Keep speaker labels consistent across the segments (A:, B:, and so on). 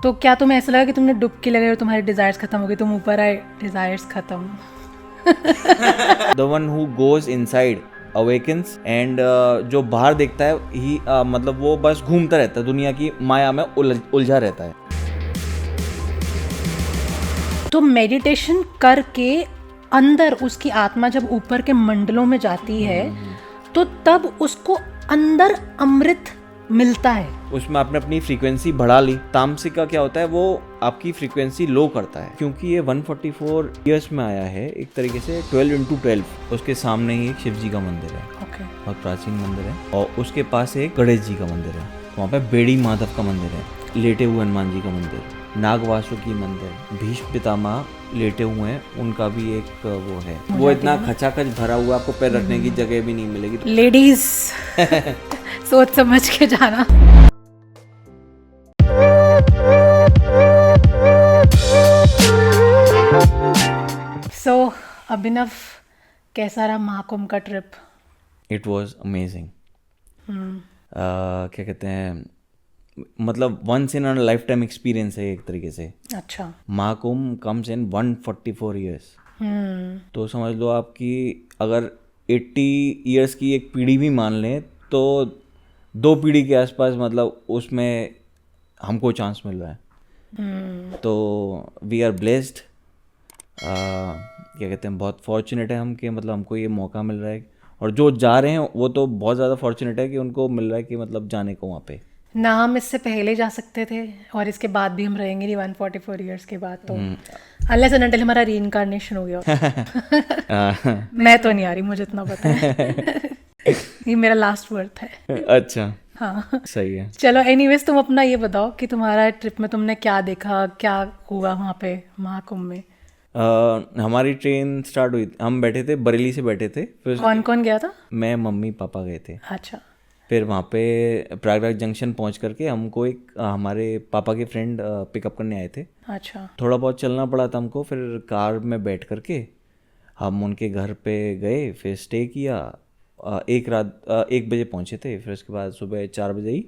A: तो क्या तुम्हें ऐसा लगा कि तुमने डुबकी लगाई और तुम्हारी डिजायर्स खत्म हो गई, तुम ऊपर आए, डिजायर्स खत्म?
B: The one who goes inside awakens and जो बाहर देखता है ही मतलब वो बस घूमता रहता है, दुनिया की माया में उलझा रहता है।
A: तो मेडिटेशन करके अंदर उसकी आत्मा जब ऊपर के मंडलों में जाती है तो तब उसको अंदर अमृत मिलता है।
B: उसमें आपने अपनी फ्रीक्वेंसी बढ़ा ली। तामसिक का क्या होता है, वो आपकी फ्रीक्वेंसी लो करता है, क्योंकि ये 144 ईयर्स में आया है एक तरीके से 12x12। उसके सामने ही एक शिव जी का मंदिर है, बहुत प्राचीन मंदिर है, और उसके पास एक गणेश जी का मंदिर है। वहाँ पे बेड़ी माधव का मंदिर है, लेटे हुए हनुमान जी का मंदिर, नागवासुकी मंदिर, भीष्म पितामह लेटे हुए हैं, उनका भी एक वो है। वो इतना खचाखच भरा हुआ, आपको पैर रखने की जगह भी नहीं मिलेगी।
A: लेडीज सोच समझ के जाना। सो अभिनव, कैसा रहा महाकुंभ का ट्रिप?
B: It was amazing. क्या कहते हैं, मतलब once in a lifetime experience है एक तरीके से।
A: अच्छा।
B: Mahakumbh comes in 144 years. तो समझ लो आपकी अगर 80 ईयर्स की एक पीढ़ी भी मान लें तो 2 पीढ़ी के आसपास मतलब उसमें हमको चांस मिल रहा है। तो वी आर ब्लेस्ड, क्या कहते हैं, बहुत फॉर्चुनेट है हम कि मतलब हमको ये मौका मिल रहा है, और जो जा रहे हैं वो तो बहुत ज़्यादा फॉर्चुनेट है कि उनको मिल रहा है कि मतलब जाने को वहाँ पे।
A: ना हम इससे पहले जा सकते थे और इसके बाद भी हम रहेंगे नहीं 144 ईयर्स के बाद, तो अनलेस एंड अनटिल हमारा रीइंकार्नेशन हो गया। मैं तो नहीं आ रही, मुझे इतना पता है। ये मेरा लास्ट वर्थ है।
B: अच्छा,
A: हाँ
B: सही है।
A: चलो, एनीवेज तुम अपना ये बताओ कि तुम्हारा ट्रिप में तुमने क्या देखा, क्या हुआ वहाँ पे महाकुंभ में?
B: हमारी ट्रेन स्टार्ट हुई, हम बैठे थे, बरेली से बैठे थे। फिर
A: कौन कौन गया था?
B: मैं, मम्मी, पापा गए थे।
A: अच्छा।
B: फिर वहाँ पे प्रयागराज जंक्शन पहुँच करके हमको एक हमारे पापा के फ्रेंड पिकअप करने आए थे।
A: अच्छा।
B: थोड़ा बहुत चलना पड़ा था हमको, फिर कार में बैठ करके हम उनके घर पे गए, फिर स्टे किया। एक रात 1 बजे पहुँचे थे, फिर उसके बाद सुबह 4 बजे ही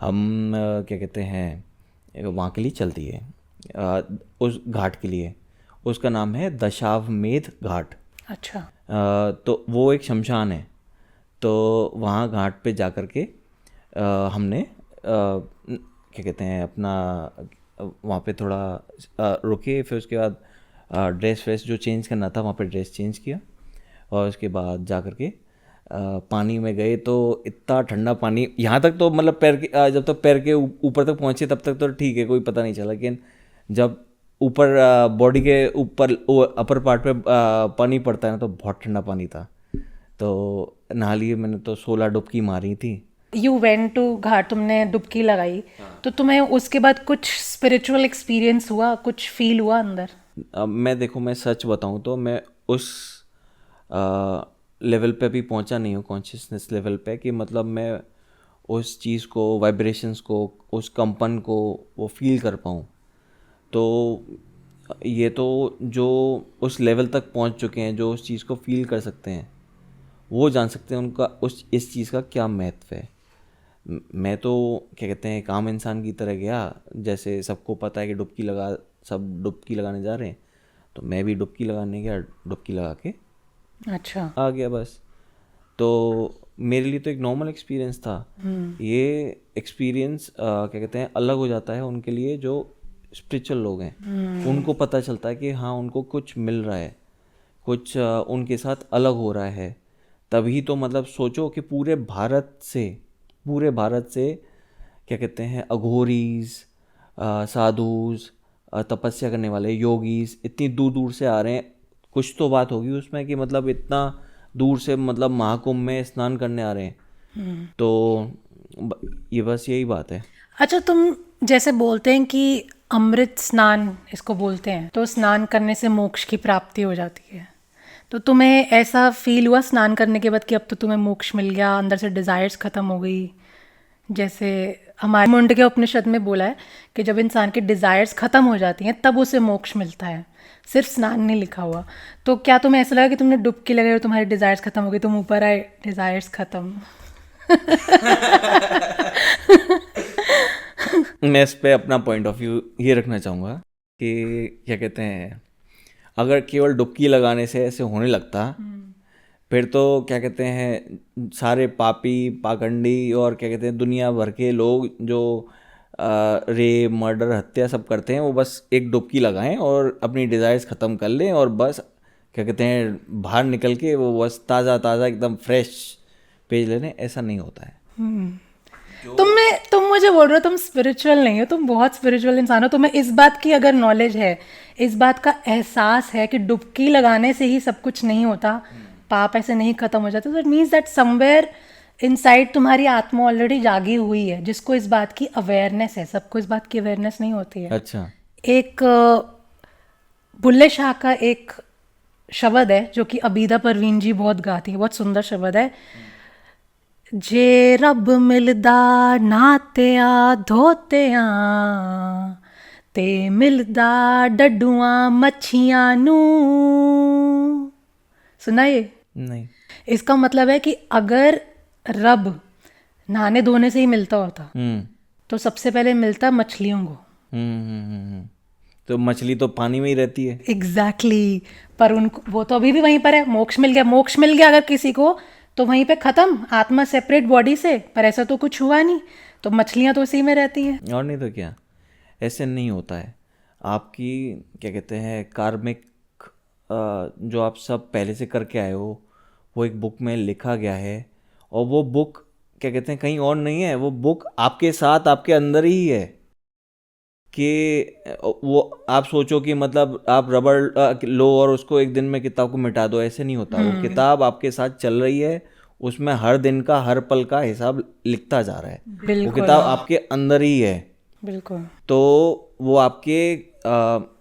B: हम क्या कहते हैं वहाँ के लिए चल दिए, उस घाट के लिए। उसका नाम है दशाश्वमेध घाट।
A: अच्छा।
B: तो वो एक शमशान है, तो वहाँ घाट पे जा कर के हमने क्या कहते हैं अपना वहाँ पे थोड़ा रुके। फिर उसके बाद ड्रेस व्रेस जो चेंज करना था वहाँ पे ड्रेस चेंज किया, और उसके बाद जा कर के पानी में गए। तो इतना ठंडा पानी, यहाँ तक तो मतलब पैर के जब तक पैर के ऊपर तक पहुँचे तब तक तो ठीक है, कोई पता नहीं चला, लेकिन जब ऊपर बॉडी के ऊपर अपर पार्ट पे पानी पड़ता है ना, तो बहुत ठंडा पानी था। तो नहा लिए मैंने, तो 16 डुबकी मारी थी।
A: यू वेंट टू घाट, तुमने डुबकी लगाई। तो तुम्हें उसके बाद कुछ स्पिरिचुअल एक्सपीरियंस हुआ, कुछ फील हुआ अंदर?
B: मैं देखो, मैं सच बताऊं तो मैं उस लेवल पे अभी पहुंचा नहीं हूँ, कॉन्शियसनेस लेवल पे, कि मतलब मैं उस चीज़ को, वाइब्रेशंस को, उस कंपन को वो फील कर पाऊँ। तो ये तो जो उस लेवल तक पहुंच चुके हैं, जो उस चीज़ को फील कर सकते हैं, वो जान सकते हैं उनका इस चीज़ का क्या महत्व है। मैं तो क्या कहते हैं एक आम इंसान की तरह गया, जैसे सबको पता है कि सब डुबकी लगाने जा रहे हैं, तो मैं भी डुबकी लगाने गया, डुबकी लगा के
A: अच्छा
B: आ गया बस। तो मेरे लिए तो एक नॉर्मल एक्सपीरियंस था। ये एक्सपीरियंस क्या कहते हैं अलग हो जाता है उनके लिए, जो स्पिरिचुअल लोग हैं। उनको पता चलता है कि हाँ, उनको कुछ मिल रहा है, कुछ उनके साथ अलग हो रहा है। तभी तो मतलब सोचो कि पूरे भारत से क्या कहते हैं अघोरीज, साधुज, तपस्या करने वाले योगीज इतनी दूर दूर से आ रहे हैं। कुछ तो बात होगी उसमें कि मतलब इतना दूर से मतलब महाकुंभ में स्नान करने आ रहे हैं। तो ये बस यही बात है।
A: अच्छा, तुम जैसे बोलते हैं कि अमृत स्नान इसको बोलते हैं, तो स्नान करने से मोक्ष की प्राप्ति हो जाती है, तो तुम्हें ऐसा फील हुआ स्नान करने के बाद कि अब तो तुम्हें मोक्ष मिल गया, अंदर से डिज़ायर्स ख़त्म हो गई? जैसे हमारे मुंडके उपनिषद में बोला है कि जब इंसान की डिज़ायर्स ख़त्म हो जाती हैं तब उसे मोक्ष मिलता है, सिर्फ स्नान नहीं लिखा हुआ। तो क्या तुम्हें ऐसा लगा कि तुमने डुबकी लगाई और तुम्हारी डिज़ायर्स ख़त्म हो गई, तुम ऊपर आए, डिज़ायर्स ख़त्म?
B: मैं इस पे अपना पॉइंट ऑफ व्यू ये रखना चाहूँगा कि क्या कहते हैं, अगर केवल डुबकी लगाने से ऐसे होने लगता फिर तो क्या कहते हैं सारे पापी पाखंडी और क्या कहते हैं दुनिया भर के लोग जो रेप मर्डर हत्या सब करते हैं वो बस एक डुबकी लगाएं और अपनी डिज़ायर्स ख़त्म कर लें और बस क्या कहते हैं बाहर निकल के वो बस ताज़ा ताज़ा एकदम फ्रेश पेज ले लें। ऐसा नहीं होता है।
A: तुम मुझे बोल रहे हो तुम स्पिरिचुअल नहीं हो, तुम बहुत स्पिरिचुअल इंसान हो, तुम्हें इस बात की अगर नॉलेज है, इस बात का एहसास है कि डुबकी लगाने से ही सब कुछ नहीं होता, पाप ऐसे नहीं खत्म हो जाते, तो it means that somewhere inside तुम्हारी आत्मा ऑलरेडी जागी हुई है जिसको इस बात की अवेयरनेस है। सबको इस बात की अवेयरनेस नहीं होती है।
B: अच्छा।
A: एक बुल्ले शाह का एक शब्द है जो कि अबीदा परवीन जी बहुत गाती है, बहुत सुंदर शब्द है। जे रब मिलदा नातिया धोतिया ते मिलदा डड्डुआ मच्छियां नू। सुना ये?
B: नहीं।
A: इसका मतलब है कि अगर रब नहाने धोने से ही मिलता होता तो सबसे पहले मिलता मछलियों को।
B: तो मछली तो पानी में ही रहती है।
A: एग्जैक्टली पर उनको वो तो अभी भी वहीं पर है। मोक्ष मिल गया अगर किसी को तो वहीं पे खत्म, आत्मा सेपरेट बॉडी से। पर ऐसा तो कुछ हुआ नहीं, तो मछलियां तो उसी में रहती हैं।
B: और नहीं तो क्या, ऐसे नहीं होता है। आपकी क्या कहते हैं कार्मिक जो आप सब पहले से करके आए हो वो एक बुक में लिखा गया है, और वो बुक क्या कहते हैं कहीं और नहीं है, वो बुक आपके साथ आपके अंदर ही है। कि वो आप सोचो कि मतलब आप रबड़ लो और उसको एक दिन में किताब को मिटा दो, ऐसे नहीं होता। वो किताब आपके साथ चल रही है, उसमें हर दिन का हर पल का हिसाब लिखता जा रहा है। वो किताब आपके अंदर ही है।
A: बिल्कुल।
B: तो वो आपके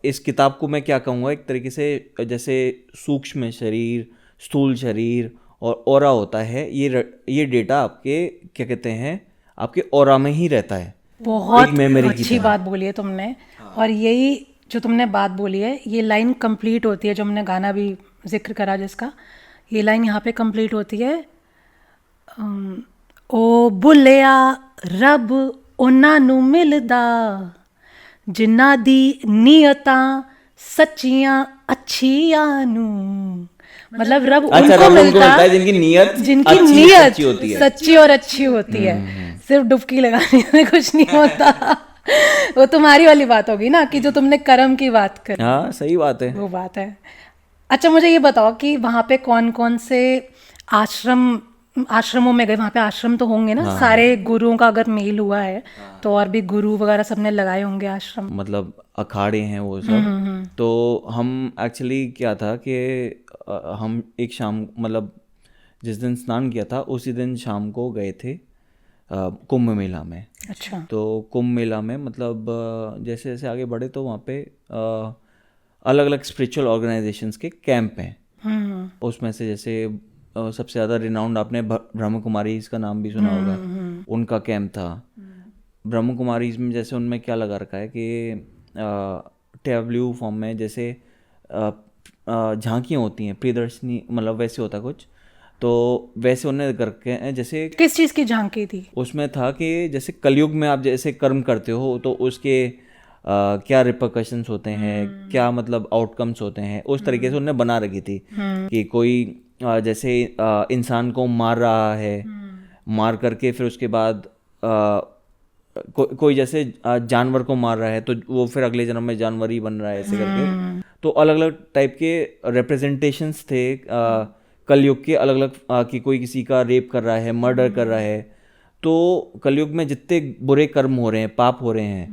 B: इस किताब को मैं क्या कहूँगा, एक तरीके से जैसे सूक्ष्म शरीर, स्थूल शरीर और ऑरा होता है, ये डेटा आपके क्या कहते हैं आपके ऑरा में ही रहता है।
A: बहुत अच्छी बात बोली है तुमने। और यही जो तुमने बात बोली है, ये लाइन कंप्लीट होती है जो हमने गाना भी जिक्र करा जिसका, ये लाइन यहाँ पे कंप्लीट होती है। ओ बुलिया रब उन्हां नू मिलदा जिन्हां दी नीयतां सच्चियां अच्छियां नू। मतलब रब उनको मिलता है जिनकी नीयत सच्ची और अच्छी होती है। सिर्फ डुबकी लगाने में कुछ नहीं होता। वो तुम्हारी वाली बात होगी ना कि जो तुमने कर्म की बात करी।
B: हाँ सही बात है,
A: वो बात है। अच्छा मुझे ये बताओ कि वहाँ पे कौन कौन से आश्रमों में गए? वहाँ पे आश्रम तो होंगे ना। सारे गुरुओं का अगर मेल हुआ है तो और भी गुरु वगैरह सबने लगाए होंगे आश्रम,
B: मतलब अखाड़े हैं वो सब। तो हम एक्चुअली क्या था कि हम एक शाम मतलब जिस दिन स्नान किया था उसी दिन शाम को गए थे कुंभ मेला में।
A: अच्छा।
B: तो कुंभ मेला में मतलब जैसे जैसे आगे बढ़े तो वहाँ पे अलग अलग स्पिरिचुअल ऑर्गेनाइजेशंस के कैंप हैं। उसमें से जैसे सबसे ज़्यादा रिनाउंड आपने ब्रह्म कुमारी का नाम भी सुना होगा, उनका कैंप था। ब्रह्म कुमारी में जैसे उनमें क्या लगा रखा है कि टैब्लू फॉर्म में जैसे झांकियाँ होती हैं, प्रियदर्शनी मतलब वैसे होता कुछ, तो वैसे उन्होंने करके जैसे
A: किस चीज़ की झांकी थी?
B: उसमें था कि जैसे कलयुग में आप जैसे कर्म करते हो तो उसके क्या रिपरकशंस होते हैं, क्या मतलब आउटकम्स होते हैं, उस तरीके से उन्होंने बना रखी थी। कि कोई जैसे इंसान को मार रहा है, मार करके फिर उसके बाद कोई जैसे जानवर को मार रहा है तो वो फिर अगले जन्म में जानवर ही बन रहा है, ऐसे करके। तो अलग अलग टाइप के रिप्रेजेंटेशंस थे कलयुग के, अलग अलग कि कोई किसी का रेप कर रहा है, मर्डर कर रहा है। तो कलयुग में जितने बुरे कर्म हो रहे हैं, पाप हो रहे हैं,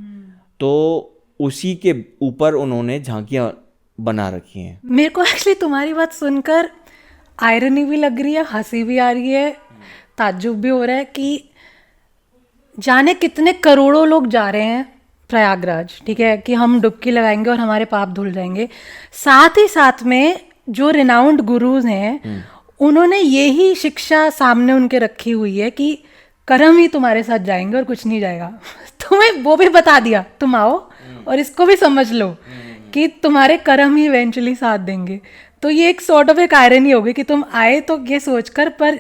B: तो उसी के ऊपर उन्होंने झांकियाँ बना रखी हैं।
A: मेरे को एक्चुअली तुम्हारी बात सुनकर आयरनी भी लग रही है, हंसी भी आ रही है, ताज्जुब भी हो रहा है कि जाने कितने करोड़ों लोग जा रहे हैं प्रयागराज, ठीक है, कि हम डुबकी लगाएंगे और हमारे पाप धुल जाएंगे। साथ ही साथ में जो रिनाउंड गुरुज हैं उन्होंने यही शिक्षा सामने उनके रखी हुई है कि कर्म ही तुम्हारे साथ जाएंगे और कुछ नहीं जाएगा। तुम्हें वो भी बता दिया, तुम आओ और इसको भी समझ लो कि तुम्हारे कर्म ही इवेंचुअली साथ देंगे। तो ये एक सॉर्ट ऑफ एक आयरनी होगी कि तुम आए तो ये सोचकर, पर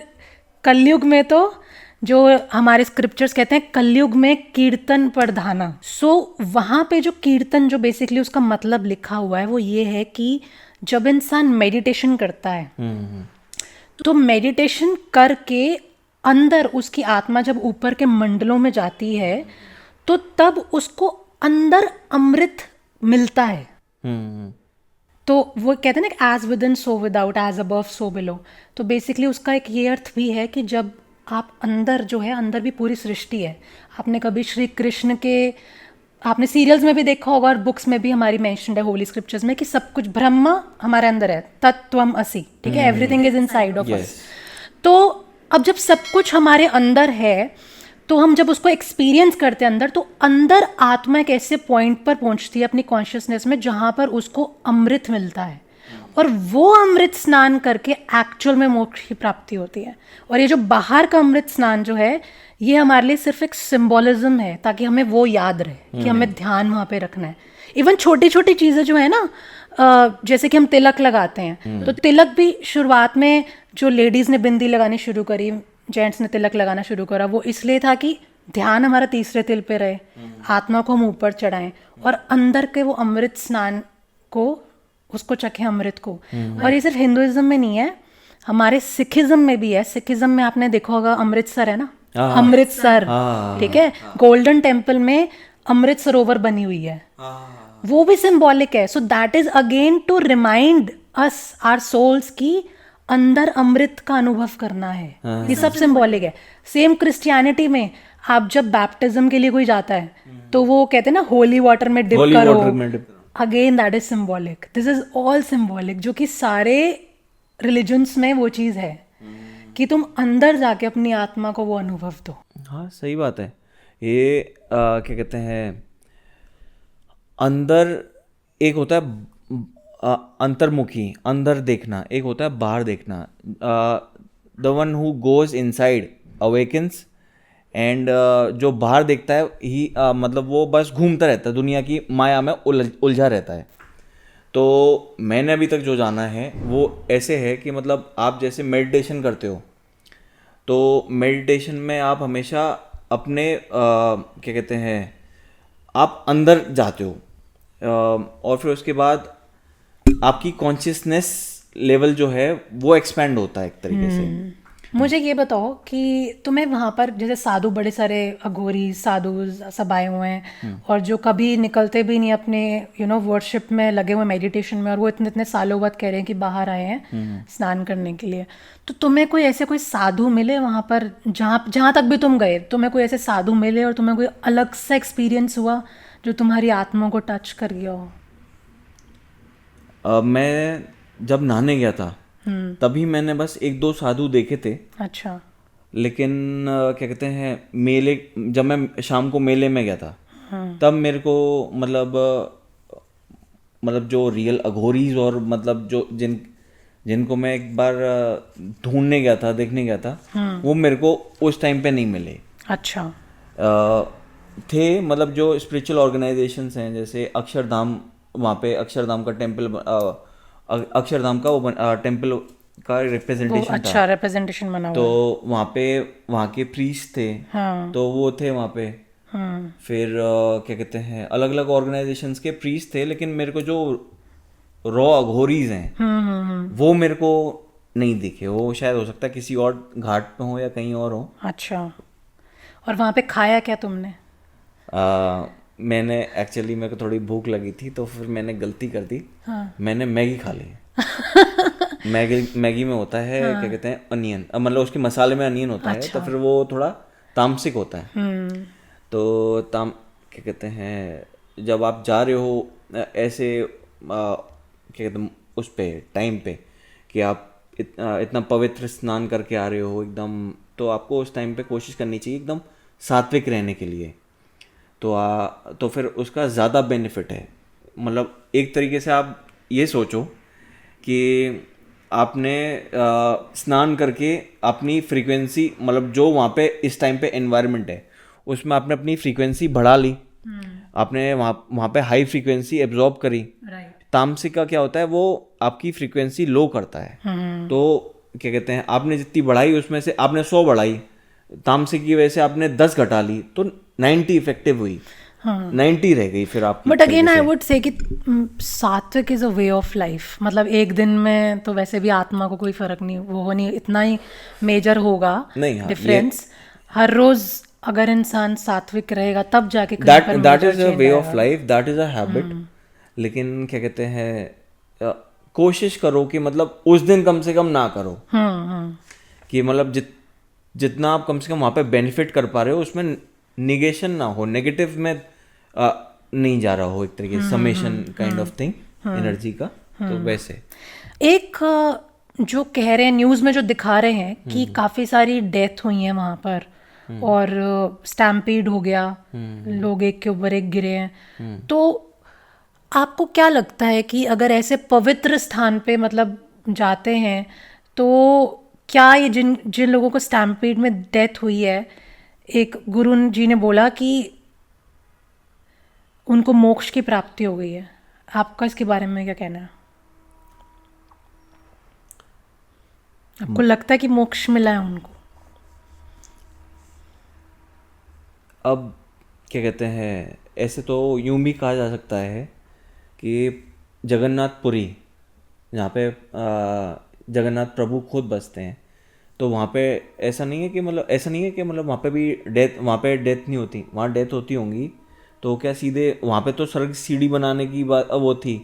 A: कलयुग में तो जो हमारे स्क्रिप्चर्स कहते हैं कलयुग में कीर्तन प्रधाना। सो वहाँ पे जो कीर्तन, जो बेसिकली उसका मतलब लिखा हुआ है वो ये है कि जब इंसान मेडिटेशन करता है तो मेडिटेशन करके अंदर उसकी आत्मा जब ऊपर के मंडलों में जाती है तो तब उसको अंदर अमृत मिलता है। तो वो कहते हैं ना as within so without, as above so below. तो बेसिकली उसका एक ये अर्थ भी है कि जब आप अंदर जो है, अंदर भी पूरी सृष्टि है। आपने कभी श्री कृष्ण के, आपने सीरियल्स में भी देखा होगा और बुक्स में भी हमारी मेंशन्ड है होली स्क्रिप्चर्स में कि सब कुछ ब्रह्म हमारे अंदर है, तत्त्वम असि, ठीक है, everything is inside of us. तो अब जब सब कुछ हमारे अंदर है तो हम जब उसको एक्सपीरियंस करते हैं अंदर, तो अंदर आत्मा एक ऐसे पॉइंट पर पहुंचती है अपनी कॉन्शियसनेस में जहां पर उसको अमृत मिलता है और वो अमृत स्नान करके एक्चुअल में मोक्ष की प्राप्ति होती है। और ये जो बाहर का अमृत स्नान जो है ये हमारे लिए सिर्फ एक सिंबोलिज्म है ताकि हमें वो याद रहे कि हमें ध्यान वहाँ पे रखना है। इवन छोटी छोटी चीज़ें जो है ना, जैसे कि हम तिलक लगाते हैं तो तिलक भी शुरुआत में जो लेडीज़ ने बिंदी लगानी शुरू करी, जेंट्स ने तिलक लगाना शुरू करा, वो इसलिए था कि ध्यान हमारा तीसरे तिल पे रहे, आत्मा को हम ऊपर चढ़ाएं और अंदर के वो अमृत स्नान को, उसको चखें अमृत को। और ये सिर्फ हिंदुइज्म में नहीं है, हमारे सिखिज्म में भी है। सिखिज्म में आपने देखा होगा अमृतसर है ना, अमृतसर, ठीक है, गोल्डन टेम्पल में अमृत सरोवर बनी हुई है, वो भी सिंबॉलिक है। So that is again to remind us our souls की अंदर अमृत का अनुभव करना है। ये सब सिंबॉलिक है। सेम क्रिश्चियनिटी में आप जब बैप्टिज्म के लिए कोई जाता है तो वो कहते हैं ना होली वाटर में डिप करो, again that is symbolic. This is all symbolic, जो कि सारे रिलीजन्स में वो चीज़ है कि तुम अंदर जाके अपनी आत्मा को वो अनुभव दो।
B: हाँ सही बात है। ये क्या कहते हैं, अंदर एक होता है अंतर्मुखी, अंदर देखना, एक होता है बाहर देखना। The one who goes inside awakens and जो बाहर देखता है ही मतलब वो बस घूमता रहता है, दुनिया की माया में उलझा रहता है। तो मैंने अभी तक जो जाना है वो ऐसे है कि मतलब आप जैसे मेडिटेशन करते हो तो मेडिटेशन में आप हमेशा अपने क्या कहते हैं, आप अंदर जाते हो और फिर उसके बाद आपकी कॉन्शियसनेस लेवल जो है वो एक्सपेंड होता है एक तरीके से।
A: मुझे ये बताओ कि तुम्हें वहाँ पर जैसे साधु, बड़े सारे अघोरी साधु सब आए हुए हैं और जो कभी निकलते भी नहीं अपने वर्शिप में लगे हुए, मेडिटेशन में, और वो इतने इतने सालों बाद कह रहे हैं कि बाहर आए हैं स्नान करने के लिए। तो तुम्हें कोई ऐसे कोई साधु मिले वहाँ पर, जहाँ तक भी तुम गए, तुम्हें कोई ऐसे साधु मिले और तुम्हें कोई अलग सा एक्सपीरियंस हुआ जो तुम्हारी आत्मा को टच कर गया हो?
B: मैं जब नहाने गया था तभी मैंने बस एक दो साधु देखे थे।
A: अच्छा।
B: लेकिन क्या कहते हैं, मेले, जब मैं शाम को मेले में गया था तब मेरे को मतलब जो रियल अघोरीज और मतलब जो जिनको मैं एक बार ढूंढने गया था, देखने गया था, वो मेरे को उस टाइम पे नहीं मिले।
A: अच्छा।
B: थे मतलब जो स्पिरिचुअल ऑर्गेनाइजेशंस हैं, जैसे अक्षरधाम, वहाँ पे अक्षरधाम का टेम्पल, अक्षरधाम का वो टेम्पल का रिप्रेजेंटेशन,
A: अच्छा, रिप्रेजेंटेशन बना हुआ।
B: तो वहाँ पे वहाँ के प्रीस्ट थे।
A: हाँ।
B: तो वो थे वहाँ पे। फिर क्या कहते हैं, अलग अलग ऑर्गेनाइजेशंस के प्रीस्ट थे, लेकिन मेरे को जो रॉ अघोरीज हैं वो मेरे को नहीं दिखे। वो शायद हो सकता है किसी और घाट पे हो या कहीं और हो।
A: अच्छा। और वहाँ पे खाया क्या तुमने?
B: मैंने एक्चुअली, मेरे को थोड़ी भूख लगी थी तो फिर मैंने गलती कर दी। मैंने मैगी खा ली। मैगी में होता है क्या कहते हैं, अनियन, मतलब उसके मसाले में अनियन होता है। तो फिर वो थोड़ा तामसिक होता है। तो क्या कहते हैं, जब आप जा रहे हो ऐसे क्या कहते हैं उस पे टाइम पे कि आप इतना पवित्र स्नान करके आ रहे हो एकदम, तो आपको उस टाइम पे कोशिश करनी चाहिए एकदम सात्विक रहने के लिए। तो फिर उसका ज़्यादा बेनिफिट है। मतलब एक तरीके से आप ये सोचो कि आपने स्नान करके अपनी फ्रीक्वेंसी, मतलब जो वहाँ पे इस टाइम पे एनवायरनमेंट है उसमें आपने अपनी फ्रीक्वेंसी बढ़ा ली, आपने वहाँ पे हाई फ्रीक्वेंसी एब्जॉर्ब करी। तामसिक का क्या होता है, वो आपकी फ्रीक्वेंसी लो करता है। तो क्या कहते हैं, आपने जितनी बढ़ाई उसमें से आपने 100 बढ़ाई, तामसिक की वजह से आपने 10 घटा ली तो 90 इफेक्टिव हुई,
A: हाँ
B: 90 रह गई फिर आपकी।
A: But again I would say कि सात्विक is a way of life, मतलब एक दिन में तो वैसे भी आत्मा को कोई फर्क नहीं, वो नहीं इतना ही मेजर होगा
B: नहीं, हाँ,
A: डिफरेंस। हर रोज अगर इंसान सात्विक रहेगा तब जाके कहीं पर
B: that
A: major
B: is a
A: change
B: way of
A: आएगा।
B: Life, that is a habit. लेकिन क्या कहते हैं, कोशिश करो कि मतलब उस दिन कम से कम ना करो, कि मतलब जितना आप कम से कम वहाँ पे बेनिफिट कर पा रहे हो उसमें निगेशन ना हो, नेगेटिव में नहीं जा रहा हो, एक तरीके से summation kind of thing energy का। तो वैसे
A: एक जो कह रहे हैं न्यूज़ में जो दिखा रहे हैं कि काफ़ी सारी डेथ हुई है वहाँ पर और स्टैम्पीड हो गया, लोग एक के ऊपर एक गिरे हैं, तो आपको क्या लगता है कि अगर ऐसे पवित्र स्थान पे मतलब जाते हैं तो क्या ये जिन जिन लोगों को स्टैम्पीड में डेथ हुई है, एक गुरु जी ने बोला कि उनको मोक्ष की प्राप्ति हो गई है, आपका इसके बारे में क्या कहना है? आपको लगता है कि मोक्ष मिला है उनको?
B: अब क्या कहते हैं, ऐसे तो यूं भी कहा जा सकता है कि जगन्नाथपुरी, जहाँ पे जगन्नाथ प्रभु खुद बसते हैं, तो वहाँ पे ऐसा नहीं है कि मतलब वहाँ पे डेथ नहीं होती, वहाँ डेथ होती होंगी तो क्या सीधे वहाँ पे तो स्वर्ग सीढ़ी बनाने की बात वो थी,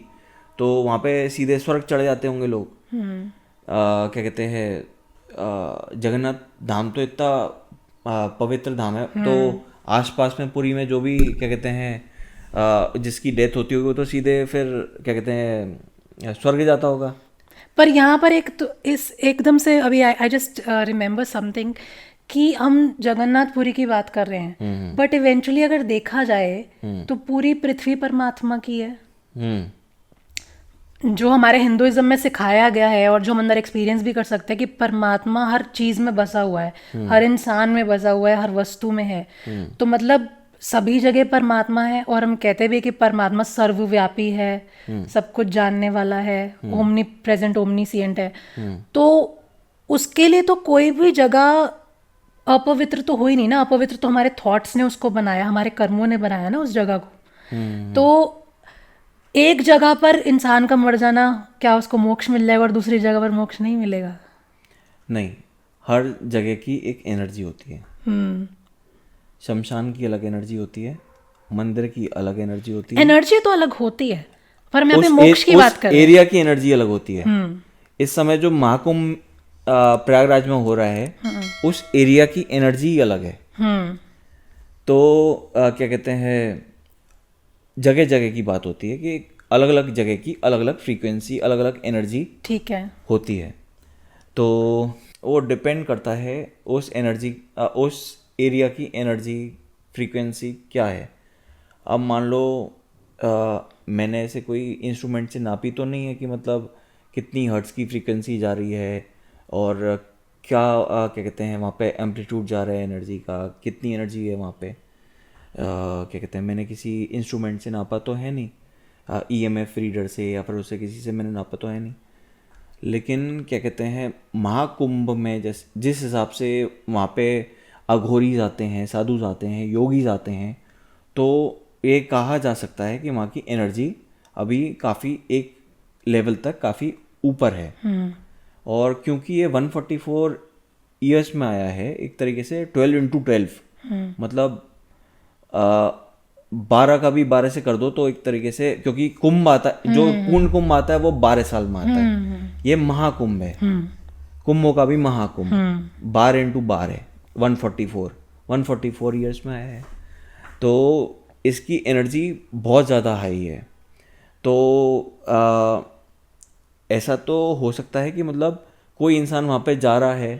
B: तो वहाँ पे सीधे स्वर्ग चढ़े जाते होंगे लोग। क्या कहते हैं, जगन्नाथ धाम तो इतना पवित्र धाम है, तो आसपास में पुरी में जो भी क्या कहते हैं जिसकी डेथ होती होगी वो तो सीधे फिर क्या कहते हैं स्वर्ग जाता होगा।
A: पर यहाँ पर एक तो इस एकदम से अभी आई जस्ट रिमेम्बर समथिंग कि हम जगन्नाथपुरी की बात कर रहे हैं, बट इवेंचुअली अगर देखा जाए तो पूरी पृथ्वी परमात्मा की है। जो हमारे हिंदुइज्म में सिखाया गया है और जो हम अंदर एक्सपीरियंस भी कर सकते हैं कि परमात्मा हर चीज में बसा हुआ है, हर इंसान में बसा हुआ है, हर वस्तु में है। तो मतलब सभी जगह परमात्मा है, और हम कहते भी कि परमात्मा सर्वव्यापी है, सब कुछ जानने वाला है, ओमनी प्रेजेंट ओमनीसिएंट है। तो उसके लिए तो कोई भी जगह अपवित्र तो हो ही नहीं ना, अपवित्र तो हमारे थॉट्स ने उसको बनाया, हमारे कर्मों ने बनाया ना उस जगह को। तो एक जगह पर इंसान का मर जाना, क्या उसको मोक्ष मिल जाएगा और दूसरी जगह पर मोक्ष नहीं मिलेगा?
B: नहीं, हर जगह की एक एनर्जी होती है। शमशान की अलग एनर्जी होती है, मंदिर की अलग एनर्जी होती है।
A: एनर्जी तो अलग होती है, पर मैं अभी मोक्ष की बात कर रही हूँ।
B: एरिया की एनर्जी अलग होती है। इस समय जो महाकुंभ प्रयागराज में हो रहा है, उस एरिया की एनर्जी ही अलग है। तो क्या कहते हैं, जगह जगह की बात होती है कि अलग अलग जगह की अलग अलग फ्रीक्वेंसी, अलग अलग एनर्जी
A: ठीक है
B: होती है। तो वो डिपेंड करता है उस एनर्जी, उस एरिया की एनर्जी फ्रीक्वेंसी क्या है। अब मान लो मैंने ऐसे कोई इंस्ट्रूमेंट से नापी तो नहीं है कि मतलब कितनी हर्ट्ज़ की फ्रीक्वेंसी जा रही है और क्या क्या कहते हैं वहाँ पे एम्पलीट्यूड जा रहा है एनर्जी का, कितनी एनर्जी है वहाँ पे। क्या कहते हैं, मैंने किसी इंस्ट्रूमेंट से नापा तो है नहीं, EMF रीडर से या फिर उससे किसी से मैंने नापा तो है नहीं। लेकिन क्या कहते हैं, महाकुंभ में जिस हिसाब से वहाँ पे अघोरी आते हैं, साधु आते हैं, योगी आते हैं, तो ये कहा जा सकता है कि वहाँ की एनर्जी अभी काफ़ी एक लेवल तक काफ़ी ऊपर है। और क्योंकि ये 144 ईयर्स में आया है, एक तरीके से 12x12, मतलब 12 का भी 12 से कर दो तो एक तरीके से, क्योंकि कुंभ आता है, जो पूर्ण कुंभ आता है वो 12 साल में आता है, ये महाकुंभ है, कुंभों का भी महाकुंभ 12x12 144 ईयर्स में आया है। तो इसकी एनर्जी बहुत ज़्यादा हाई है। तो ऐसा तो हो सकता है कि मतलब कोई इंसान वहाँ पे जा रहा है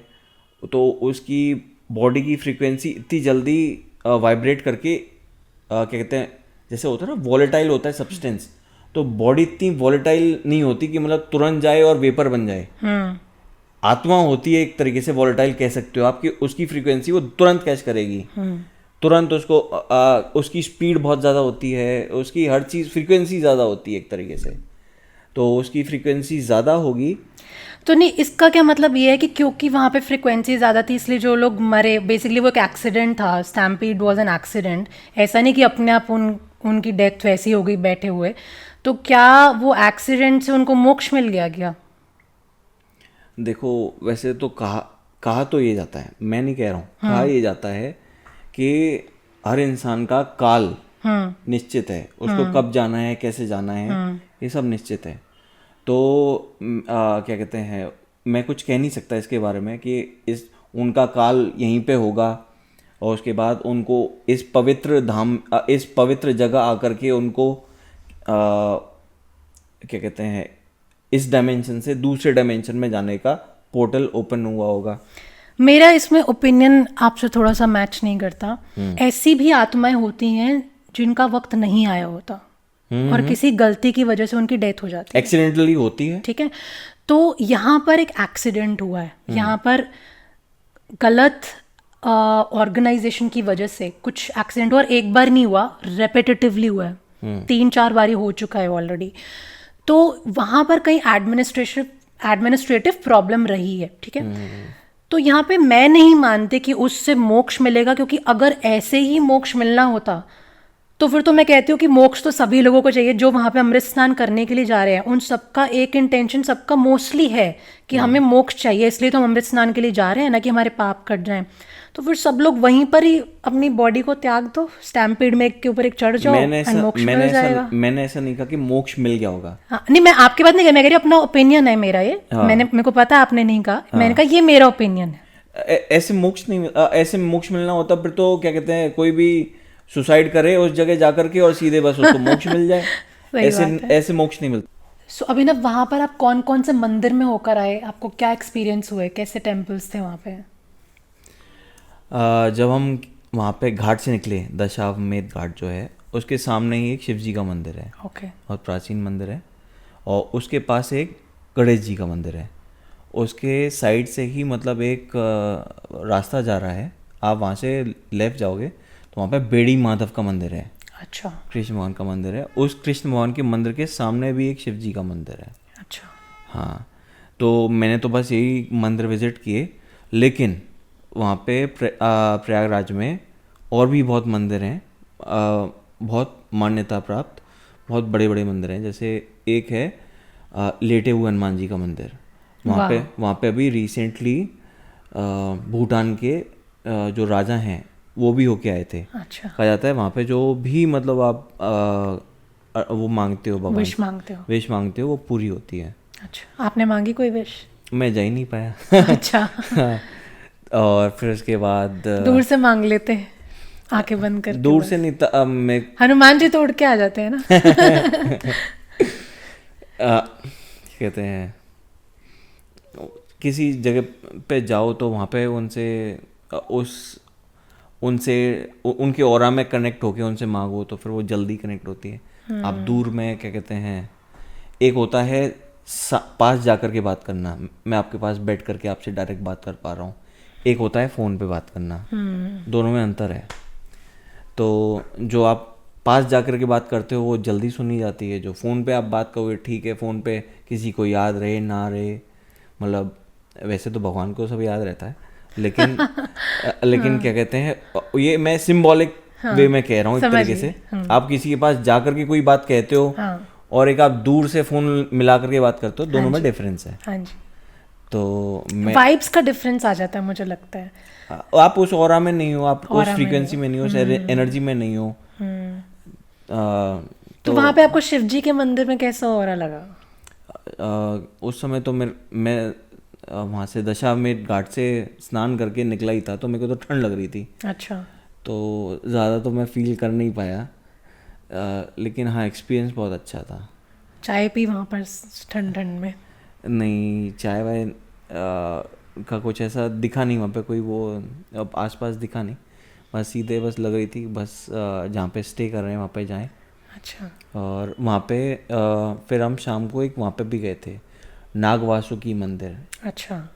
B: तो उसकी बॉडी की फ्रीक्वेंसी इतनी जल्दी वाइब्रेट करके क्या कहते हैं, जैसे होता है ना वॉलेटाइल होता है सब्सटेंस, तो बॉडी इतनी वॉलेटाइल नहीं होती कि मतलब तुरंत जाए और वेपर बन जाए। आत्मा होती है एक तरीके से वॉलेटाइल कह सकते हो आपकी, उसकी फ्रीक्वेंसी वो तुरंत कैच करेगी, तुरंत उसको उसकी स्पीड बहुत ज़्यादा होती है, उसकी हर चीज़ फ्रीक्वेंसी ज़्यादा होती है एक तरीके से। तो उसकी फ्रीक्वेंसी ज़्यादा होगी।
A: तो नहीं, इसका क्या मतलब ये है कि क्योंकि वहाँ पे फ्रिक्वेंसी ज़्यादा थी इसलिए जो लोग मरे, बेसिकली वो एक एक्सीडेंट था, स्टैम्पीड वाज एन एक्सीडेंट, ऐसा नहीं कि अपने आप उनकी डेथ वैसी हो गई बैठे हुए। तो क्या वो एक्सीडेंट से उनको मोक्ष मिल गया क्या?
B: देखो वैसे तो कहा तो ये जाता है, मैं नहीं कह रहा हूँ, कहा ये जाता है कि हर इंसान का काल निश्चित है, उसको कब जाना है, कैसे जाना है, ये सब निश्चित है। तो क्या कहते हैं, मैं कुछ कह नहीं सकता इसके बारे में कि उनका काल यहीं पे होगा और उसके बाद उनको इस पवित्र धाम, इस पवित्र जगह आकर के उनको क्या कहते हैं, इस डायमेंशन से दूसरे डायमेंशन में जाने का पोर्टल ओपन हुआ होगा।
A: मेरा इसमें ओपिनियन आपसे थोड़ा सा मैच नहीं करता। ऐसी भी आत्माएं होती हैं जिनका वक्त नहीं आया होता और किसी गलती की वजह से उनकी डेथ हो जाती है,
B: एक्सीडेंटली होती है।
A: ठीक है। तो यहाँ पर एक एक्सीडेंट हुआ है, यहाँ पर गलत ऑर्गेनाइजेशन की वजह से कुछ एक्सीडेंट हुआ, और एक बार नहीं हुआ, रेपिटेटिवली हुआ है, 3-4 बारी हो चुका है ऑलरेडी। तो वहाँ पर कहीं एडमिनिस्ट्रेटिव प्रॉब्लम रही है, ठीक है। तो यहाँ पे मैं नहीं मानती कि उससे मोक्ष मिलेगा, क्योंकि अगर ऐसे ही मोक्ष मिलना होता तो फिर तो मैं कहती हूँ कि मोक्ष तो सभी लोगों को चाहिए जो वहाँ पे अमृत स्नान करने के लिए जा रहे हैं। उन सबका एक इंटेंशन सबका मोस्टली है कि हमें मोक्ष चाहिए, इसलिए तो हम अमृत स्नान के लिए जा रहे हैं ना, कि हमारे पाप कट जाएं। तो फिर सब लोग वहीं पर ही अपनी बॉडी को त्याग दो, स्टैम्पीड में के ऊपर एक चढ़ जाओ, एंड मोक्ष मिल जाएगा।
B: मैंने ऐसा नहीं कहा कि मोक्ष मिल गया होगा।
A: हाँ, नहीं, मैं आपकी बात नहीं कह, मैं कह रही हूँ अपना ओपिनियन है मेरा ये। मेरे को पता है आपने नहीं कहा, मैंने कहा ये मेरा ओपिनियन है।
B: ऐसे मोक्ष मिलना होता फिर तो क्या कहते हैं, कोई भी सुसाइड करे उस जगह जाकर के और सीधे बस उसको मोक्ष मिल जाए। ऐसे मोक्ष नहीं मिलता।
A: सो अभिनव, वहाँ पर आप कौन कौन से मंदिर में होकर आए, आपको क्या एक्सपीरियंस हुए, कैसे टेम्पल्स थे वहाँ पे?
B: जब हम वहाँ पे घाट से निकले, दशाश्वमेध घाट जो है उसके सामने ही एक शिव जी का मंदिर है।
A: ओके।
B: बहुत प्राचीन मंदिर है, और उसके पास एक गणेश जी का मंदिर है। उसके साइड से ही मतलब एक रास्ता जा रहा है, आप वहाँ से लेफ्ट जाओगे तो वहाँ पे बेड़ी माधव का मंदिर है।
A: अच्छा।
B: कृष्ण भगवान का मंदिर है। उस कृष्ण भगवान के मंदिर के सामने भी एक शिव जी का मंदिर है।
A: अच्छा।
B: हाँ, तो मैंने तो बस यही मंदिर विजिट किए, लेकिन वहाँ पे प्रयागराज में और भी बहुत मंदिर हैं, बहुत मान्यता प्राप्त, बहुत बड़े बड़े मंदिर हैं। जैसे एक है लेटे हुए हनुमान जी का मंदिर। वहाँ पे अभी रिसेंटली भूटान के जो राजा हैं वो भी होके आए थे।
A: अच्छा।
B: कहा जाता है वहाँ पे जो भी मतलब आप वो मांगते हो, भगवान विश मांगते हो वो पूरी होती है।
A: अच्छा, आपने मांगी कोई विश?
B: मैं जा ही नहीं पाया।
A: अच्छा।
B: और फिर उसके बाद
A: दूर से मांग लेते, आंखें बंद करके।
B: दूर से नहीं, मैं
A: हनुमान जी तो उड़ के आ जाते हैं ना।
B: कहते हैं किसी जगह पे जाओ तो वहाँ पे उनके ऑरा में कनेक्ट होके उनसे मांगो तो फिर वो जल्दी कनेक्ट होती है। आप दूर में क्या कहते हैं, एक होता है पास जाकर के बात करना, मैं आपके पास बैठ करके आपसे डायरेक्ट बात कर पा रहा हूँ, एक होता है फ़ोन पे बात करना। दोनों में अंतर है। तो जो आप पास जाकर के बात करते हो वो जल्दी सुनी जाती है, जो फ़ोन पे आप बात करोगे ठीक है, फ़ोन पे किसी को याद रहे ना रहे, मतलब वैसे तो भगवान को सब याद रहता है, लेकिन क्या कहते हैं, ये मैं सिंबॉलिक वे में कह रहा हूँ एक तरीके से। आप किसी के पास जाकर के कोई बात कहते हो और एक आप दूर से फ़ोन मिला करके बात करते हो, दोनों में डिफरेंस है।
A: हाँ जी।
B: तो
A: वाइब्स का डिफरेंस आ जाता है, मुझे लगता है।
B: आप उस ऑरा में नहीं हो, आप उस फ्रीक्वेंसी में नहीं हो, उस एनर्जी में नहीं हो।
A: तो वहाँ पे आपको शिव जी के मंदिर में कैसा ऑरा लगा?
B: उस समय तो मैं वहाँ से दशाश्वमेध घाट से स्नान करके निकला ही था, तो मेरे को तो ठंड लग रही थी।
A: अच्छा। तो
B: ज़्यादा तो मैं फील कर नहीं पाया, लेकिन हाँ एक्सपीरियंस बहुत अच्छा था।
A: चाय पी वहाँ पर ठंड में?
B: नहीं, चाय वाय का कुछ ऐसा दिखा नहीं वहाँ पे, कोई वो आसपास दिखा नहीं, बस सीधे बस लग रही थी बस जहाँ पे स्टे कर रहे हैं वहाँ पे जाएं।
A: अच्छा।
B: और वहाँ पे फिर हम शाम को एक वहाँ पे भी गए थे, नाग वासुकी मंदिर।
A: अच्छा।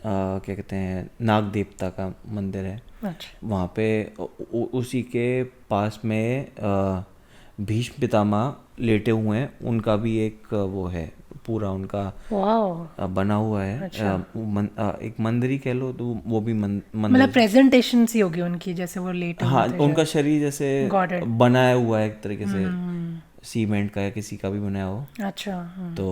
B: क्या कहते हैं, नाग देवता का मंदिर है।
A: अच्छा।
B: वहाँ पे उसी के पास में भीष्म पितामह लेटे हुए हैं, उनका भी एक वो है पूरा उनका
A: वाओ,
B: बना हुआ है। एक मंदिर ही कह लो, तो वो भी मंदिर,
A: मतलब प्रेजेंटेशन सी होगी उनकी जैसे वो लेटे हुए
B: हाँ
A: थे
B: उनका शरीर जैसे
A: Got it.
B: बनाया हुआ है एक तरीके से, सीमेंट का या किसी का भी बनाया हो,
A: अच्छा,
B: तो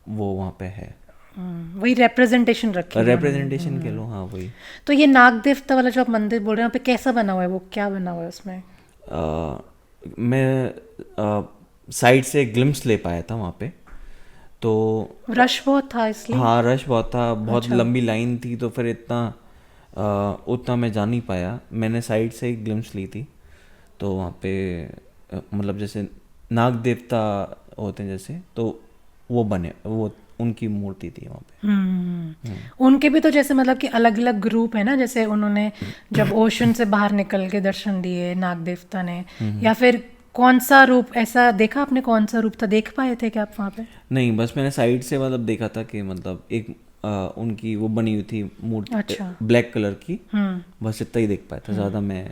B: वो वहाँ पे है,
A: वही रिप्रेजेंटेशन रखी है।
B: रिप्रेजेंटेशन कह लो, हाँ वही।
A: तो ये नाग देवता वाला जो आप मंदिर बोल रहे हैं वहाँ पे कैसा बना हुआ है, वो क्या बना हुआ है उसमें?
B: मैं साइड से ग्लिम्स ले पाया था वहाँ पे, तो
A: रश बहुत था इसलिए?
B: हाँ रश बहुत था, बहुत लंबी लाइन थी, तो फिर उतना मैं जा नहीं पाया। मैंने साइड से एक ग्लिम्स ली थी, तो वहाँ पे मतलब जैसे नाग देवता होते हैं जैसे, तो वो उनकी मूर्ति थी वहाँ पे।
A: उनके भी तो जैसे मतलब कि अलग अलग ग्रुप है ना, जैसे उन्होंने जब ओशन से बाहर निकल के दर्शन दिए नाग देवता ने, या फिर कौन सा रूप ऐसा देखा आपने, कौन सा रूप था, देख पाए थे क्या आप वहाँ पे?
B: नहीं, बस मैंने साइड से मतलब देखा था कि मतलब एक उनकी वो बनी हुई थी मूर्ति,
A: अच्छा।
B: ब्लैक कलर की, बस इतना ही देख पाया था, ज़्यादा मैं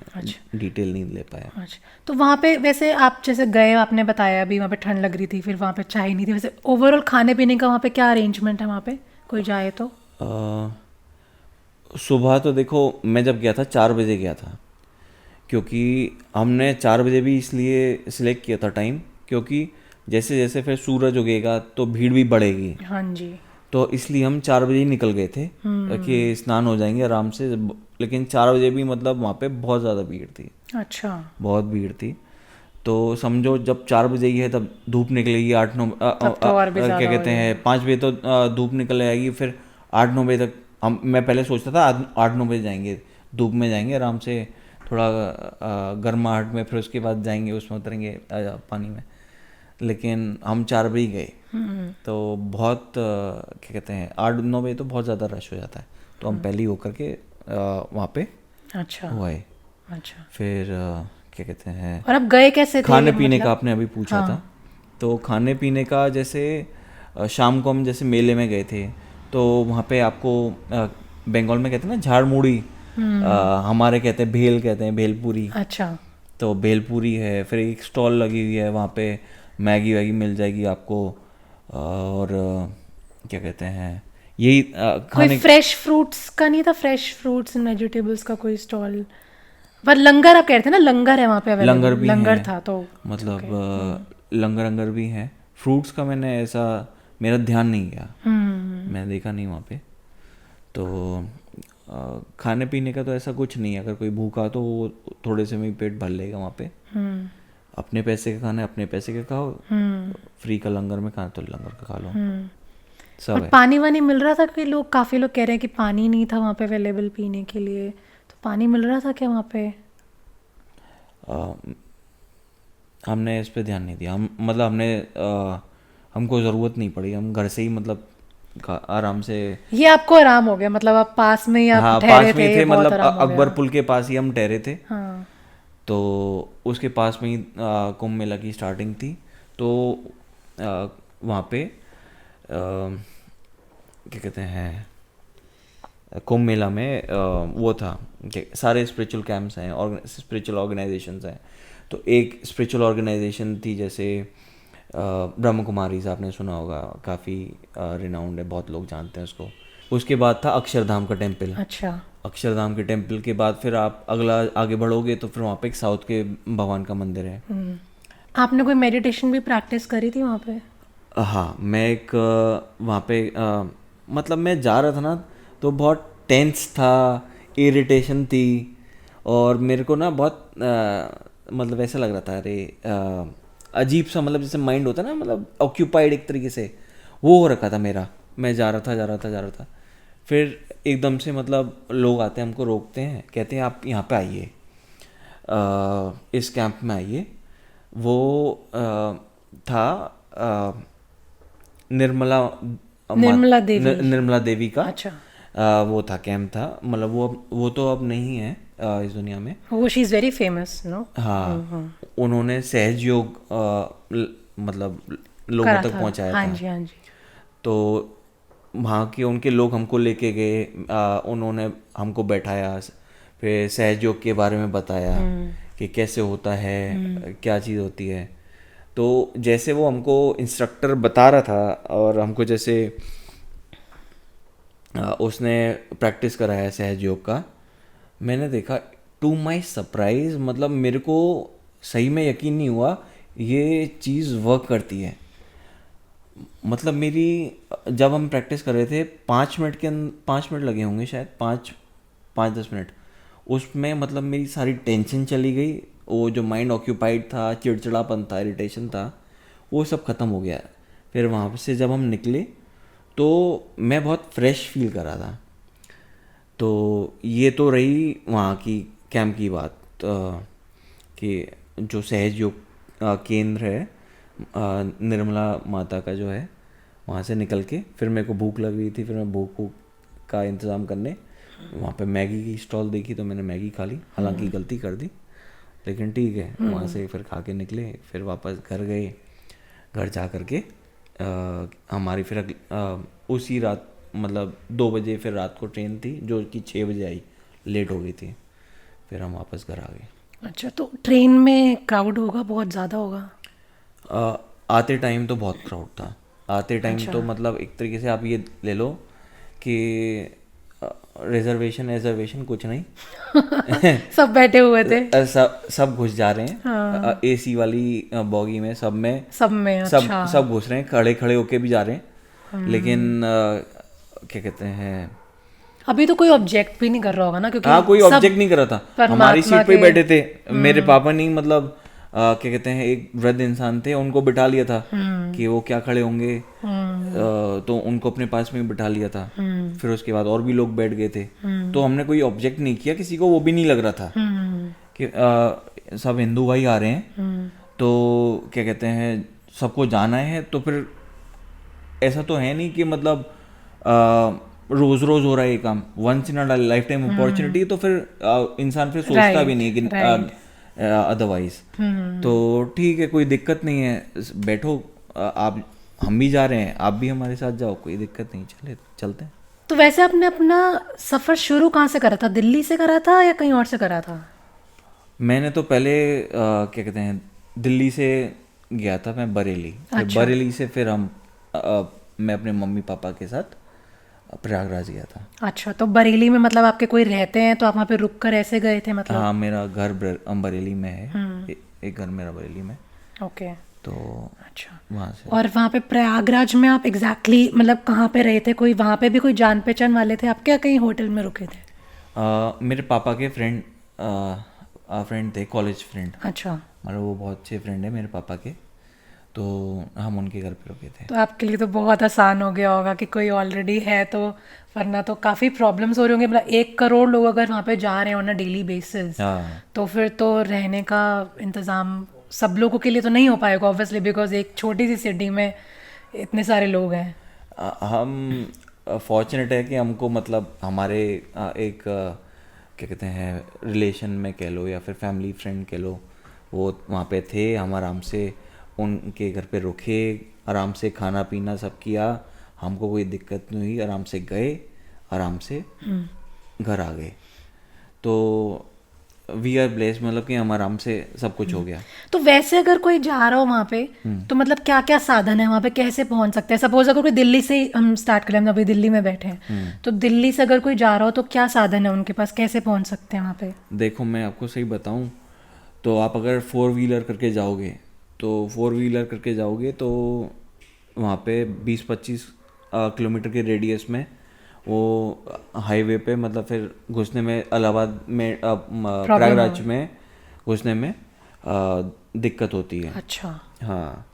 B: डिटेल नहीं ले पाया।
A: अच्छा, तो वहाँ पे वैसे आप जैसे गए, आपने बताया अभी वहाँ पे ठंड लग रही थी, फिर वहाँ पे चाय नहीं थी, वैसे ओवरऑल खाने पीने का वहाँ पे क्या अरेंजमेंट है वहाँ पे, कोई जाए तो?
B: सुबह तो देखो मैं जब गया था 4 बजे गया था, क्योंकि हमने 4 बजे भी इसलिए सिलेक्ट किया था टाइम, क्योंकि जैसे जैसे फिर सूरज उगेगा तो भीड़ भी बढ़ेगी,
A: हाँ जी।
B: तो इसलिए हम 4 बजे ही निकल गए थे कि स्नान हो जाएंगे आराम से। लेकिन 4 बजे भी मतलब वहाँ पे बहुत ज़्यादा भीड़ थी,
A: अच्छा।
B: बहुत भीड़ थी। तो समझो जब 4 बजे ही है तब धूप निकलेगी 8-9,
A: तब तो और भी
B: क्या
A: ज़्यादा हो
B: कहते हैं 5 बजे तो धूप निकल आएगी, फिर 8-9 बजे तक मैं पहले सोचता था 8-9 बजे जाएंगे, धूप में जाएंगे आराम से, थोड़ा गर्माहट में, फिर उसके बाद जाएंगे उसमें उतरेंगे पानी में। लेकिन हम 4 बजे ही गए, तो बहुत क्या कहते हैं 8-9 बजे तो बहुत ज़्यादा रश हो जाता है, तो हम पहले ही होकर के वहाँ पे
A: अच्छा।
B: हुए।
A: अच्छा,
B: फिर क्या कहते हैं,
A: और आप गए कैसे थे
B: खाने पीने
A: मतलब?
B: का आपने अभी पूछा था, तो खाने पीने का जैसे शाम को हम जैसे मेले में गए थे, तो वहाँ पे आपको बंगाल में कहते हैं ना झाड़मुड़ी, हमारे कहते हैं भेल, कहते हैं भेलपूरी,
A: अच्छा।
B: तो भेलपूरी है, फिर एक स्टॉल लगी हुई है वहाँ पे, मैगी वैगी मिल जाएगी आपको, और क्या कहते हैं यही
A: कोई
B: खाने।
A: फ्रेश फ्रूट्स का नहीं था, फ्रेश फ्रूट्स एंड वेजिटेबल्स का कोई स्टॉल? पर लंगर आप कह रहे थे ना, लंगर है वहाँ पे
B: लंगर
A: अवेलेबल?
B: भी
A: लंगर
B: है,
A: था तो
B: मतलब लंगर भी है। फ्रूट्स का मैंने ऐसा मेरा ध्यान नहीं गया, मैंने देखा नहीं वहाँ पे। तो खाने पीने का तो ऐसा कुछ नहीं है, अगर कोई भूखा तो वो थोड़े से में ही पेट भर लेगा वहाँ पे। अपने पैसे का खाना है अपने पैसे का खाओ, फ्री का लंगर में खाना तो लंगर का खा लो, सब
A: और
B: है।
A: पानी वानी मिल रहा था? कि लोग, काफ़ी लोग कह रहे हैं कि पानी नहीं था वहाँ पे अवेलेबल पीने के लिए, तो पानी मिल रहा था क्या वहाँ पे?
B: हमने इस पे ध्यान नहीं दिया, हम मतलब हमको ज़रूरत नहीं पड़ी, हम घर से ही मतलब आराम से।
A: ये आपको आराम हो गया, मतलब आप पास में ही आप
B: हाँ
A: ठहरे
B: पास में
A: थे,
B: ही
A: ये
B: थे,
A: बहुत
B: मतलब
A: आराम हो
B: अकबर
A: गया।
B: पुल के पास ही हम ठहरे थे,
A: हाँ।
B: तो उसके पास में ही कुंभ मेला की स्टार्टिंग थी, तो वहाँ पे क्या कहते हैं कुंभ मेला में वो था कि सारे स्पिरिचुअल कैंप्स हैं और स्पिरिचुअल ऑर्गेनाइजेशंस हैं, तो एक स्पिरिचुअल ऑर्गेनाइजेशन थी जैसे ब्रह्म कुमारीज, आपने सुना होगा, काफ़ी रिनाउंड है, बहुत लोग जानते हैं उसको। उसके बाद था अक्षरधाम का टेम्पल।
A: अच्छा।
B: अक्षरधाम के टेम्पल के बाद फिर आप अगला आगे बढ़ोगे तो फिर वहाँ पे एक साउथ के भगवान का मंदिर है।
A: आपने कोई मेडिटेशन भी प्रैक्टिस करी थी वहाँ पे?
B: हाँ, मैं एक वहाँ पे मतलब मैं जा रहा था ना, तो बहुत टेंस था, इरिटेशन थी, और मेरे को ना बहुत मतलब ऐसा लग रहा था, अरे अजीब सा, मतलब जैसे माइंड होता है ना, मतलब ऑक्यूपाइड एक तरीके से, वो हो रखा था मेरा। मैं जा रहा था, फिर एकदम से मतलब लोग आते हैं, हमको रोकते हैं, कहते हैं आप यहाँ पे आइए, इस कैंप में आइए। वो था निर्मला
A: निर्मला
B: देवी का
A: अच्छा।
B: वो था, कैंप था, मतलब वो तो अब नहीं है इस दुनिया में।
A: वो she is very famous, no?
B: हाँ, उन्होंने सहज योग मतलब लोगों तक पहुंचाया था।
A: हाँ जी, हाँ जी।
B: तो वहाँ के उनके लोग हमको लेके गए, उन्होंने हमको बैठाया, फिर सहज योग के बारे में बताया कि कैसे होता है, क्या चीज़ होती है। तो जैसे वो हमको इंस्ट्रक्टर बता रहा था और हमको जैसे उसने प्रैक्टिस कराया सहज योग का, मैंने देखा टू माय सरप्राइज, मतलब मेरे को सही में यकीन नहीं हुआ ये चीज़ वर्क करती है। मतलब मेरी, जब हम प्रैक्टिस कर रहे थे 5 मिनट के 5 मिनट लगे होंगे शायद, 5-10 मिनट, उसमें मतलब मेरी सारी टेंशन चली गई, वो जो माइंड ऑक्यूपाइड था, चिड़चिड़ापन था, इरिटेशन था, वो सब ख़त्म हो गया। फिर वहाँ से जब हम निकले तो मैं बहुत फ्रेश फील कर रहा था। तो ये तो रही वहाँ की कैंप की बात, कि जो सहज योग केंद्र है निर्मला माता का जो है, वहाँ से निकल के फिर मेरे को भूख लग रही थी, फिर मैं भूख का इंतज़ाम करने वहाँ पे मैगी की स्टॉल देखी तो मैंने मैगी खा ली, हालांकि गलती कर दी, लेकिन ठीक है। वहाँ से फिर खा के निकले, फिर वापस घर गए। घर जा कर के हमारी फिर उसी रात, मतलब 2 बजे फिर रात को ट्रेन थी जो कि 6 बजे आई, लेट हो गई थी, फिर हम वापस घर आ गए।
A: अच्छा, तो ट्रेन में क्राउड होगा, बहुत ज़्यादा होगा?
B: आते टाइम तो बहुत क्राउड था। आते टाइम तो मतलब एक तरीके से आप ये ले लो कि रिजर्वेशन कुछ नहीं।
A: सब बैठे हुए थे?
B: सब घुस जा रहे हैं एसी वाली बॉगी में, सब में,
A: सब में? अच्छा।
B: सब घुस रहे हैं, खड़े खड़े होके भी जा रहे हैं। लेकिन क्या कहते हैं,
A: अभी तो कोई ऑब्जेक्ट भी नहीं कर रहा होगा ना, क्योंकि
B: हाँ कोई
A: सब
B: ऑब्जेक्ट नहीं कर रहा था। हमारी
A: परमात्मा
B: सीट पे ही
A: के।
B: बैठे थे, मेरे पापा नहीं, मतलब क्या कहते हैं, एक वृद्ध इंसान थे, उनको बिठा लिया था कि वो क्या खड़े होंगे, तो उनको अपने पास में ही बिठा लिया था। फिर उसके बाद और भी लोग बैठ गए थे, तो हमने कोई ऑब्जेक्ट नहीं किया किसी को, वो भी नहीं लग रहा था कि सब हिंदू भाई आ रहे हैं, तो क्या कहते हैं सबको जाना है। तो फिर ऐसा तो है नहीं कि मतलब रोज रोज हो रहा है ये काम, once in a lifetime opportunity, तो फिर इंसान फिर सोचता भी नहीं है कि अदरवाइज। तो ठीक है, कोई दिक्कत नहीं है, बैठो आप, हम भी जा रहे हैं, आप भी हमारे साथ जाओ, कोई दिक्कत नहीं, चलते हैं।
A: तो वैसे आपने अपना सफ़र शुरू कहाँ से करा था? दिल्ली से करा था या कहीं और से करा था?
B: मैंने तो पहले क्या कहते हैं दिल्ली से गया था मैं बरेली, फिर बरेली से फिर मैं अपने मम्मी पापा के साथ प्रयागराज गया था।
A: अच्छा, तो बरेली में मतलब आपके कोई रहते हैं, तो आप वहाँ पे रुक कर ऐसे गए थे मतलब?
B: हाँ, मेरा घर बरेली में है, एक घर मेरा बरेली में।
A: ओके।
B: तो
A: अच्छा,
B: वहाँ से।
A: और वहाँ पे प्रयागराज में आप एग्जैक्टली मतलब कहाँ पे रहे थे? कोई वहाँ पे भी कोई जान पहचान वाले थे आपके, या कहीं होटल में रुके थे?
B: मेरे पापा के फ्रेंड थे, कॉलेज फ्रेंड,
A: अच्छा,
B: मतलब वो बहुत अच्छे फ्रेंड है मेरे पापा के, तो हम उनके घर पे रुके थे।
A: तो आपके लिए तो बहुत आसान हो गया होगा कि कोई ऑलरेडी है, तो वरना तो काफ़ी प्रॉब्लम्स हो रही होंगी। मतलब 1 करोड़ लोग अगर वहाँ पे जा रहे हो ना डेली बेसिस,
B: हाँ,
A: तो फिर तो रहने का इंतज़ाम सब लोगों के लिए तो नहीं हो पाएगा ऑब्वियसली, बिकॉज एक छोटी सी सिटी में इतने सारे लोग हैं।
B: हम फॉर्चुनेट है कि हमको मतलब हमारे एक क्या कहते हैं रिलेशन में कह लो या फिर फैमिली फ्रेंड कह लो, वो वहाँ पे थे, हम आराम से उनके घर पे रुके, आराम से खाना पीना सब किया, हमको कोई दिक्कत नहीं हुई, आराम से गए, आराम से घर आ गए। तो वी आर ब्लेस्ड, मतलब कि हम आराम से सब कुछ हो गया।
A: तो वैसे अगर कोई जा रहा हो वहाँ पे, तो मतलब क्या क्या साधन है वहाँ पे, कैसे पहुँच सकते हैं? सपोज अगर कोई दिल्ली से हम स्टार्ट करें, हम अभी दिल्ली में बैठे हैं, तो दिल्ली से अगर कोई जा रहा हो तो क्या साधन है उनके पास, कैसे पहुँच सकते हैं वहाँ पे?
B: देखो मैं आपको सही बताऊं, तो आप अगर 4 व्हीलर करके जाओगे, तो 4 व्हीलर करके जाओगे तो वहाँ पे 20-25 किलोमीटर के रेडियस में वो हाईवे पे, मतलब फिर घुसने में इलाहाबाद में प्रयागराज में घुसने में दिक्कत होती है।
A: अच्छा,
B: हाँ,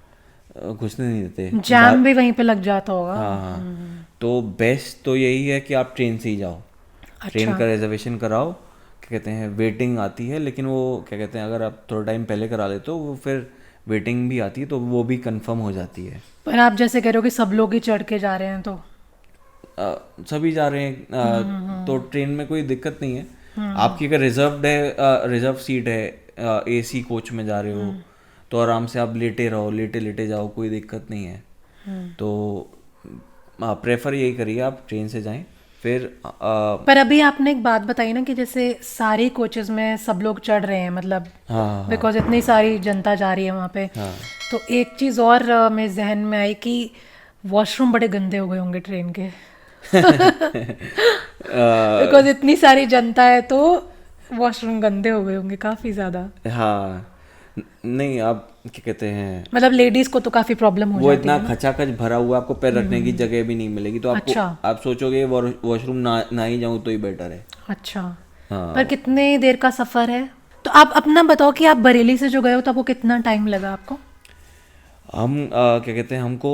B: घुसने नहीं देते,
A: जैम भी वहीं पे लग जाता होगा।
B: हाँ। तो बेस्ट तो यही है कि आप ट्रेन से ही जाओ, ट्रेन का रिजर्वेशन कराओ, क्या कहते हैं वेटिंग आती है, लेकिन वो क्या कहते हैं अगर आप थोड़ा टाइम पहले करा लेते हो वो फिर वेटिंग भी आती है, तो वो भी कंफर्म हो जाती है।
A: पर आप जैसे कह रहे हो कि सब लोग ही चढ़ के जा रहे हैं, तो
B: सभी जा रहे हैं, तो ट्रेन में कोई दिक्कत नहीं है। आपकी अगर रिजर्व्ड है, रिजर्व सीट है, एसी कोच में जा रहे हो, तो आराम से आप लेटे रहो, लेटे लेटे जाओ, कोई दिक्कत नहीं है। तो प्रेफर यही करिए आप ट्रेन से जाएं। फिर
A: पर अभी आपने एक बात बताई ना कि जैसे सारी कोचेस में सब लोग चढ़ रहे हैं, मतलब
B: हाँ
A: बिकॉज इतनी सारी जनता जा रही है वहाँ पे।
B: हाँ
A: तो एक चीज़ और मेरे जहन में आई कि वॉशरूम बड़े गंदे हो गए होंगे ट्रेन के, बिकॉज इतनी सारी जनता है तो वॉशरूम गंदे हो गए होंगे काफ़ी ज़्यादा।
B: हाँ नहीं, आप क्या कहते हैं,
A: मतलब लेडीज को तो काफ़ी प्रॉब्लम हो
B: वो
A: जाती
B: इतना
A: है ना।
B: खचाखच भरा हुआ, आपको पैर रखने की जगह भी नहीं मिलेगी, तो आपको
A: अच्छा
B: आप सोचोगे वॉशरूम ना ही जाऊं तो ही बेटर है।
A: अच्छा।
B: हाँ
A: पर कितने देर का सफ़र है? तो आप अपना बताओ कि आप बरेली से जो गए हो तो आपको कितना टाइम लगा आपको?
B: हम क्या कहते हैं, हमको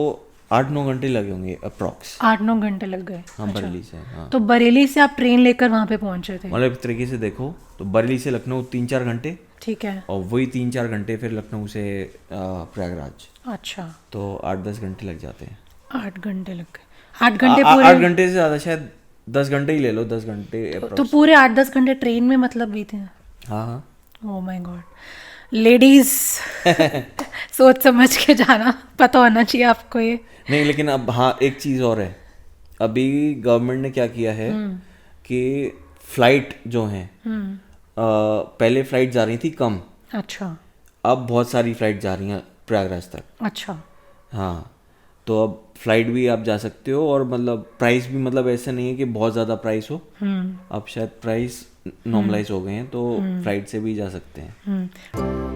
B: 8-9 घंटे लगे होंगे अप्रॉक्स।
A: 8-9 घंटे लग गए।
B: हाँ
A: अच्छा,
B: बरेली से, हाँ।
A: तो बरेली से आप ट्रेन लेकर वहाँ पे पहुँचे थे?
B: मतलब एक तरीके से देखो तो बरेली से लखनऊ 3-4 घंटे,
A: ठीक है।
B: और वही 3-4 घंटे फिर लखनऊ से प्रयागराज,
A: अच्छा,
B: तो 8-10 घंटे लग जाते हैं।
A: 8 घंटे लग गए। 8 घंटे पूरे?
B: 8 घंटे से ज़्यादा, शायद 10 घंटे ही ले लो, 10 घंटे
A: तो
B: अप्रॉक्स।
A: पूरे 8-10 घंटे ट्रेन में मतलब बीते हैं?
B: हाँ हाँ
A: ओह माय गॉड। लेडीज सोच समझ के जाना, पता होना चाहिए आपको ये।
B: नहीं, लेकिन अब हाँ एक चीज़ और है, अभी गवर्नमेंट ने क्या किया है कि फ्लाइट जो हैं, पहले फ्लाइट जा रही थी कम,
A: अच्छा
B: अब बहुत सारी फ्लाइट जा रही हैं प्रयागराज तक।
A: अच्छा।
B: हाँ, तो अब फ्लाइट भी आप जा सकते हो, और मतलब प्राइस भी, मतलब ऐसा नहीं है कि बहुत ज़्यादा प्राइस हो, अब शायद प्राइस नॉर्मलाइज हो गए हैं, तो फ्लाइट से भी जा सकते हैं।